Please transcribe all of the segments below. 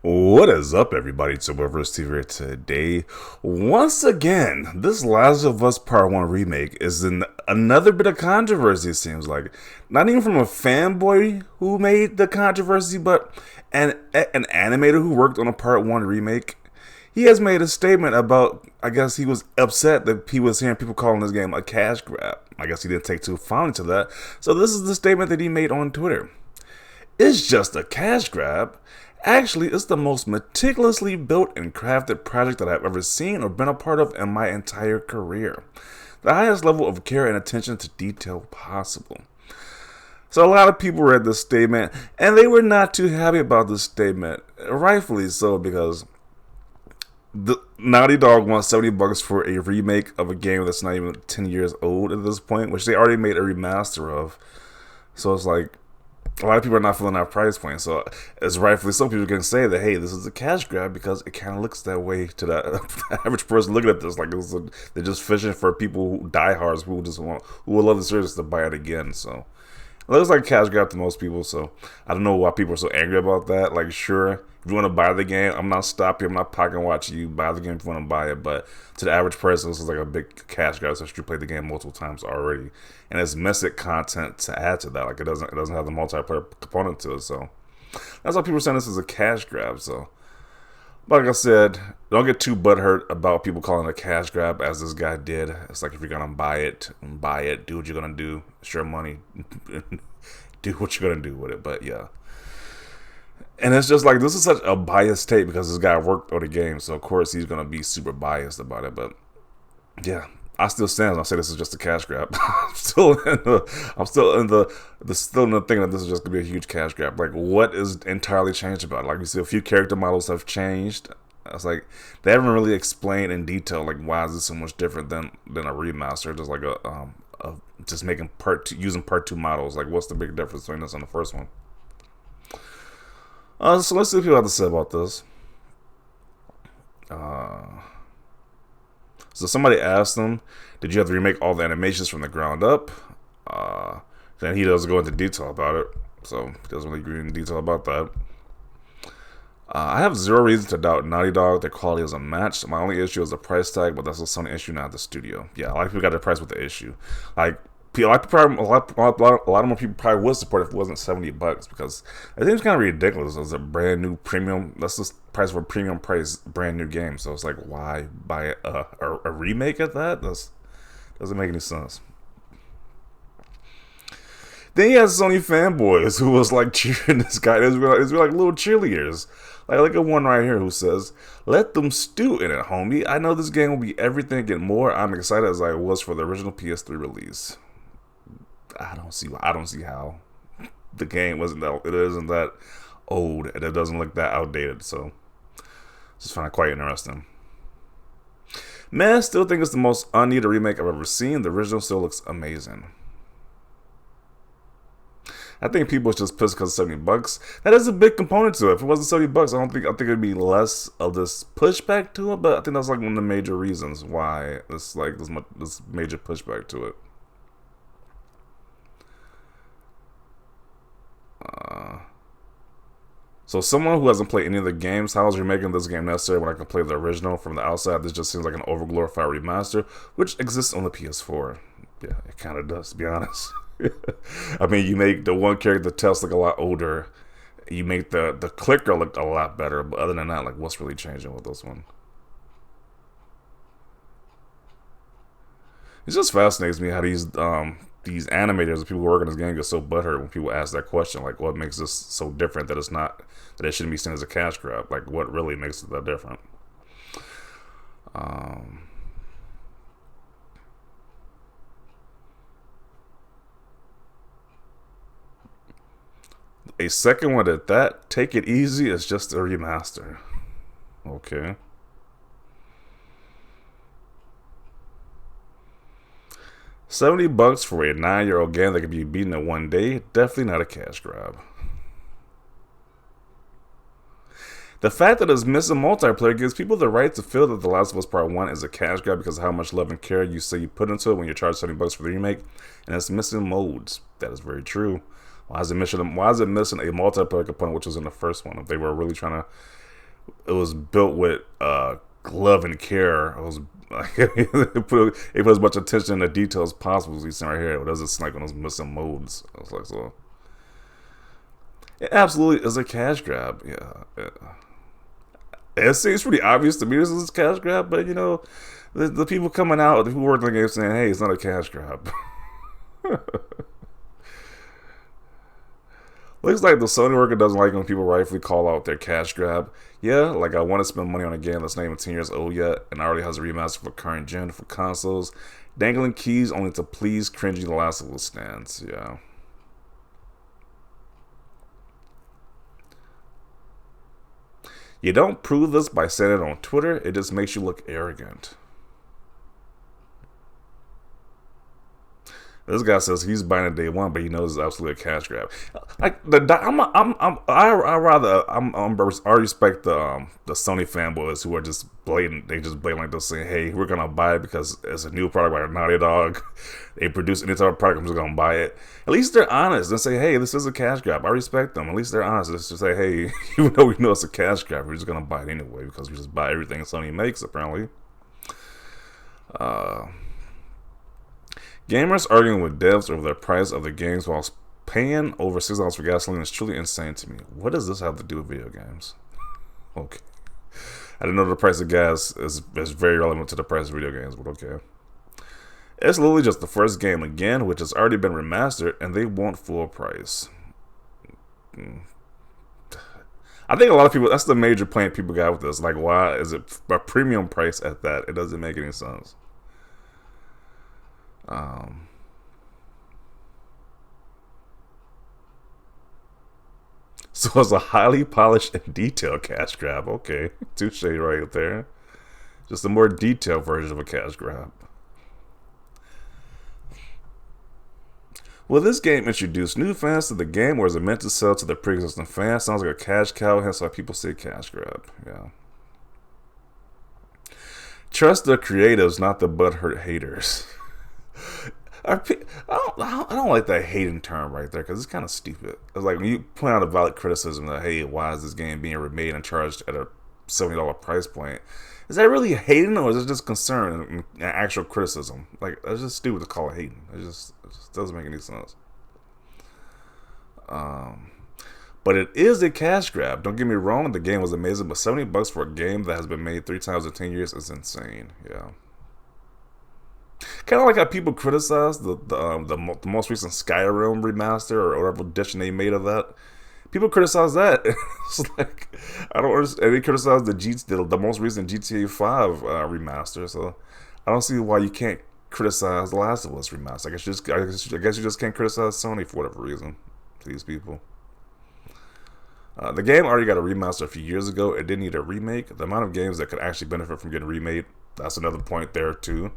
What is up, everybody? It's Whoever's TV here today. Once again, this Last of Us Part 1 remake is in another bit of controversy, it seems like. Not even from a fanboy who made the controversy, but an animator who worked on a Part 1 remake. He has made a statement about, I guess he was upset that he was hearing people calling this game a cash grab. I guess he didn't take too fondly to that. So this is the statement that he made on Twitter. It's just a cash grab. Actually, it's the most meticulously built and crafted project that I've ever seen or been a part of in my entire career. The highest level of care and attention to detail possible. So a lot of people read this statement, and they were not too happy about this statement. Rightfully so, because the Naughty Dog wants $70 for a remake of a game that's not even 10 years old at this point, which they already made a remaster of. So it's like, a lot of people are not feeling that price point, so it's rightfully so. People can say that, hey, this is a cash grab because it kind of looks that way to the average person looking at this. Like they're just fishing for people who diehards who will love the series to buy it again. So it looks like a cash grab to most people. So I don't know why people are so angry about that. Like, sure, if you want to buy the game, I'm not stopping you. I'm not pocket watching you. Buy the game if you want to buy it. But to the average person, this is like a big cash grab, especially if you played the game multiple times already. And it's missing content to add to that. Like it doesn't have the multiplayer component to it. So that's why people are saying this is a cash grab. So, like I said, don't get too butthurt about people calling it a cash grab, as this guy did. It's like, if you're gonna buy it. Do what you're gonna do. It's your money. Do what you're gonna do with it. But yeah. And it's just like, this is such a biased take because this guy worked on the game, so of course he's gonna be super biased about it. But yeah, I still stand. I say this is just a cash grab. I'm still in the thing that this is just gonna be a huge cash grab. Like, what is entirely changed about it? Like, you see, a few character models have changed. It's like they haven't really explained in detail like why is this so much different than a remaster. Just like just making using part two models. Like, what's the big difference between this and the first one? So let's see what people have to say about this. So somebody asked him, did you have to remake all the animations from the ground up? Then he doesn't go into detail about it. So he doesn't really agree in detail about that. I have zero reason to doubt Naughty Dog. Their quality is unmatched. My only issue is the price tag, but that's a Sony issue, not the studio. Yeah, a lot of people got their price with the issue. Like, a lot more people probably would support it if it wasn't $70, because it seems kind of ridiculous. It's a brand new premium. That's the price for a premium price brand new game. So it's like, why buy a remake at that? Doesn't make any sense. Then he has Sony fanboys who was like cheering this guy. These were like little cheerleaders. Like, look at one right here who says, "Let them stew in it, homie. I know this game will be everything and more. I'm excited as I was for the original PS3 release." I don't see how the game isn't that old and it doesn't look that outdated. So just find it quite interesting. Man, I still think it's the most unneeded remake I've ever seen. The original still looks amazing. I think people are just pissed because it's $70. That is a big component to it. If it wasn't $70, I think it'd be less of this pushback to it. But I think that's like one of the major reasons why it's like this major pushback to it. So someone who hasn't played any of the games, how is remaking this game necessary when I can play the original from the outside? This just seems like an overglorified remaster, which exists on the PS4. Yeah, it kind of does, to be honest. I mean, you make the one character test look a lot older. You make the clicker look a lot better. But other than that, like, what's really changing with this one? It just fascinates me how these animators and people who work on this game get so butthurt when people ask that question, like, what makes this so different that it shouldn't be seen as a cash grab? Like, what really makes it that different? A second one at that. Take it easy. It's just a remaster. Okay. $70 for a 9-year-old game that can be beaten in one day. Definitely not a cash grab. The fact that it's missing multiplayer gives people the right to feel that The Last of Us Part 1 is a cash grab because of how much love and care you say you put into it when you charge $70 for the remake, and it's missing modes. That is very true. Why is it missing a multiplayer component, which was in the first one? If they were really trying to It was built with glove and care. It was like it put as much attention to detail as possible as you see right here. It doesn't like when it was missing modes. I was like, so it absolutely is a cash grab. Yeah, it seems pretty obvious to me this is a cash grab, but you know, the people coming out who work on the game saying, "Hey, it's not a cash grab." Looks like the Sony worker doesn't like when people rightfully call out their cash grab. Yeah, like I want to spend money on a game that's not even 10 years old yet and already has a remaster for current gen for consoles. Dangling keys only to please cringy The Last of Us stands. Yeah. You don't prove this by saying it on Twitter, it just makes you look arrogant. This guy says he's buying it day one, but he knows it's absolutely a cash grab. Like I respect the Sony fanboys who are just blatant. They just blatantly just saying, "Hey, we're gonna buy it because it's a new product by Naughty Dog. They produce any type of product. I'm just gonna buy it." At least they're honest and say, "Hey, this is a cash grab." I respect them. At least they're honest. Just to say, "Hey, even though we know it's a cash grab, we're just gonna buy it anyway because we just buy everything Sony makes." Apparently. Uh, Gamers arguing with devs over the price of the games while paying over $6 for gasoline is truly insane to me. What does this have to do with video games? Okay. I didn't know the price of gas is very relevant to the price of video games, but okay. It's literally just the first game again, which has already been remastered, and they want full price. I think a lot of people, that's the major complaint people got with this. Like, why is it a premium price at that? It doesn't make any sense. So it's a highly polished and detailed cash grab. Okay, touche right there. Just a more detailed version of a cash grab. Will this game introduce new fans to the game, or is it meant to sell to the pre-existing fans? Sounds like a cash cow, hence why people say cash grab. Yeah. Trust the creatives, not the butthurt haters. I don't like that hating term right there because it's kind of stupid. It's like when you point out a valid criticism that, hey, why is this game being remade and charged at a $70 price point? Is that really hating, or is it just concern and actual criticism? Like, it's just stupid to call it hating. It just doesn't make any sense. But it is a cash grab. Don't get me wrong, the game was amazing, but $70 for a game that has been made 3 times in 10 years is insane. Yeah. Kind of like how people criticize the most recent Skyrim remaster or whatever edition they made of that. People criticize that. It's like, I don't understand. And they criticize the most recent GTA 5 remaster. So I don't see why you can't criticize The Last of Us remaster. I guess you just can't criticize Sony for whatever reason. These people. The game already got a remaster a few years ago. It didn't need a remake. The amount of games that could actually benefit from getting remade, that's another point there too.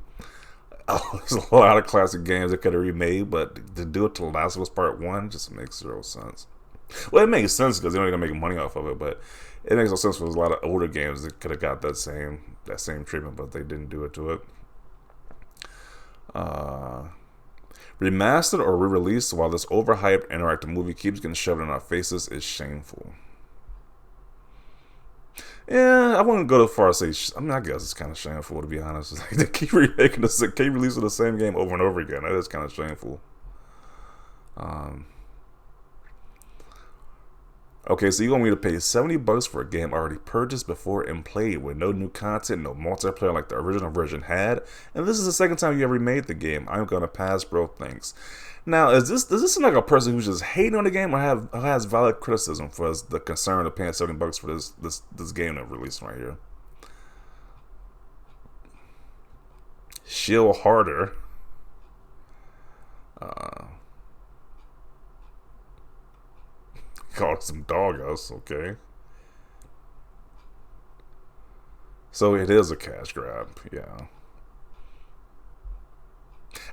Oh, there's a lot of classic games that could have remade, but to do it to The Last of Us Part 1 just makes zero sense. Well, it makes sense because they're not going to make money off of it, but it makes no sense for a lot of older games that could have got that same treatment, but they didn't do it to it. Remastered or re-released while this overhyped interactive movie keeps getting shoved in our faces is shameful. Yeah, I wouldn't go too far as say. I mean, I guess it's kind of shameful to be honest. Like, they keep remaking keep releasing the same game over and over again. That is kind of shameful. Okay, so you want me to pay $70 for a game already purchased before and played with no new content, no multiplayer like the original version had, and this is the second time you ever remade the game. I'm gonna pass, bro. Thanks. Now, does this seem like a person who's just hating on the game, or has valid criticism for the concern of paying $70 for this game that we're releasing right here? Shill harder. Call it some dog us, okay. So it is a cash grab, yeah.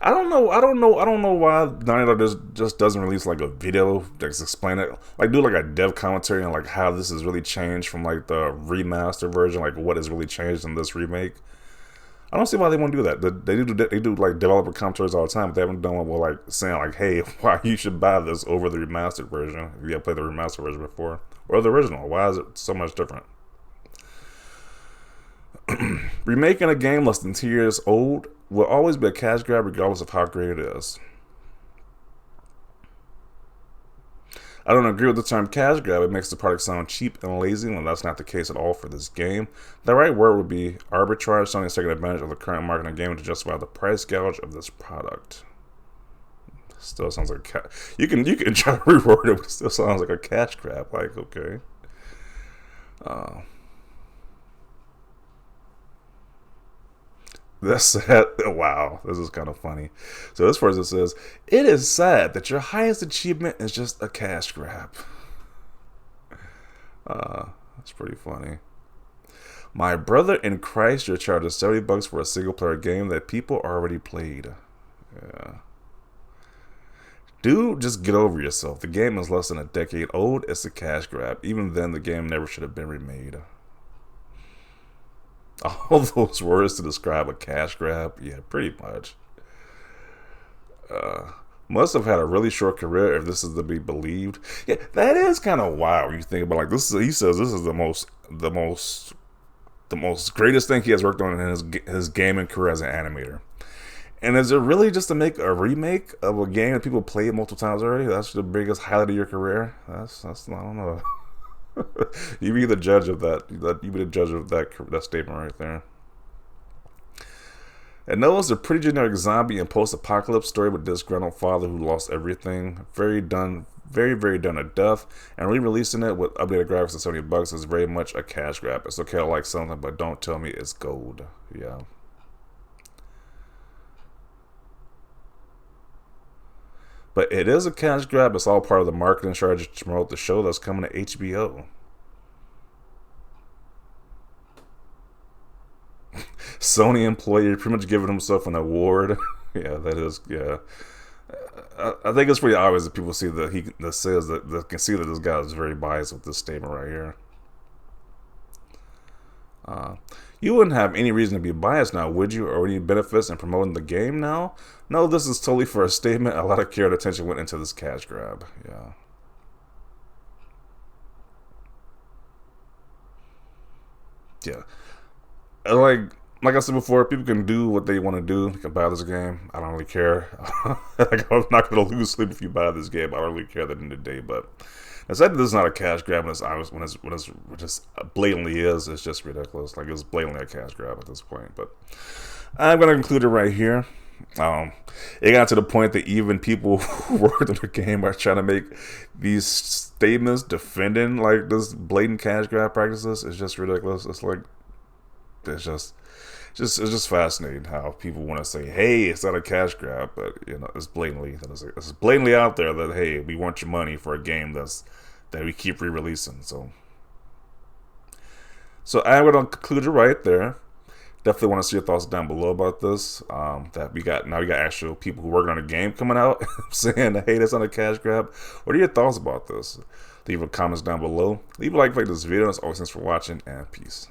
I don't know why Naughty Dog just doesn't release like a video that's explain it, like do like a dev commentary on like how this has really changed from like the remaster version, like what has really changed in this remake. I don't see why they won't do that. They do like developer commentaries all the time, but they haven't done one with like saying like, hey, why you should buy this over the remastered version if you have played the remastered version before or the original. Why is it so much different? Remaking a game less than 2 years old will always be a cash grab regardless of how great it is. I don't agree with the term cash grab. It makes the product sound cheap and lazy when that's not the case at all for this game. The right word would be arbitrage. Sony is taking advantage of the current market in the game to justify the price gouge of this product. Still sounds like you can try to reword it, but it still sounds like a cash grab. Like, okay. That's sad. Wow, this is kind of funny. So this person says, "It is sad that your highest achievement is just a cash grab." That's pretty funny. My brother in Christ, you're charging $70 for a single player game that people already played. Yeah. Dude, just get over yourself. The game is less than a decade old. It's a cash grab. Even then, the game never should have been remade. All those words to describe a cash grab? Yeah, pretty much. Must have had a really short career if this is to be believed. Yeah, that is kind of wild when you think about, like, this is, he says this is the most greatest thing he has worked on in his gaming career as an animator. And is it really just to make a remake of a game that people played multiple times already? That's the biggest highlight of your career? That's I don't know. You be the judge of that. You be the judge of that statement right there. And Noah's a pretty generic zombie and post-apocalypse story with this disgruntled father who lost everything. Very done to death. And re-releasing it with updated graphics at $70 is very much a cash grab. It's okay to like something, but don't tell me it's gold. Yeah. But it is a cash grab. It's all part of the marketing strategy to promote the show that's coming to HBO. Sony employee pretty much giving himself an award. Yeah, that is, yeah. I think it's pretty obvious that people see that that can see that this guy is very biased with this statement right here. You wouldn't have any reason to be biased now, would you? Or any benefits in promoting the game now? No, this is totally for a statement. A lot of care and attention went into this cash grab. Yeah. Yeah. Like I said before, people can do what they want to do. They can buy this game. I don't really care. Like, I'm not going to lose sleep if you buy this game. I don't really care at the end of the day. But the fact that this is not a cash grab, when it's just blatantly is, it's just ridiculous. Like, it's blatantly a cash grab at this point. But I'm going to conclude it right here. It got to the point that even people who worked on the game are trying to make these statements defending like this blatant cash grab practices. It's just ridiculous. It's just fascinating how people want to say, "Hey, it's not a cash grab," but it's blatantly out there that, hey, we want your money for a game that we keep re-releasing. So I'm going to conclude it right there. Definitely want to see your thoughts down below about this. That we got actual people who work on a game coming out saying, "Hey, that's not a cash grab." What are your thoughts about this? Leave a comments down below. Leave a like if you like this video. As always, thanks for watching, and peace.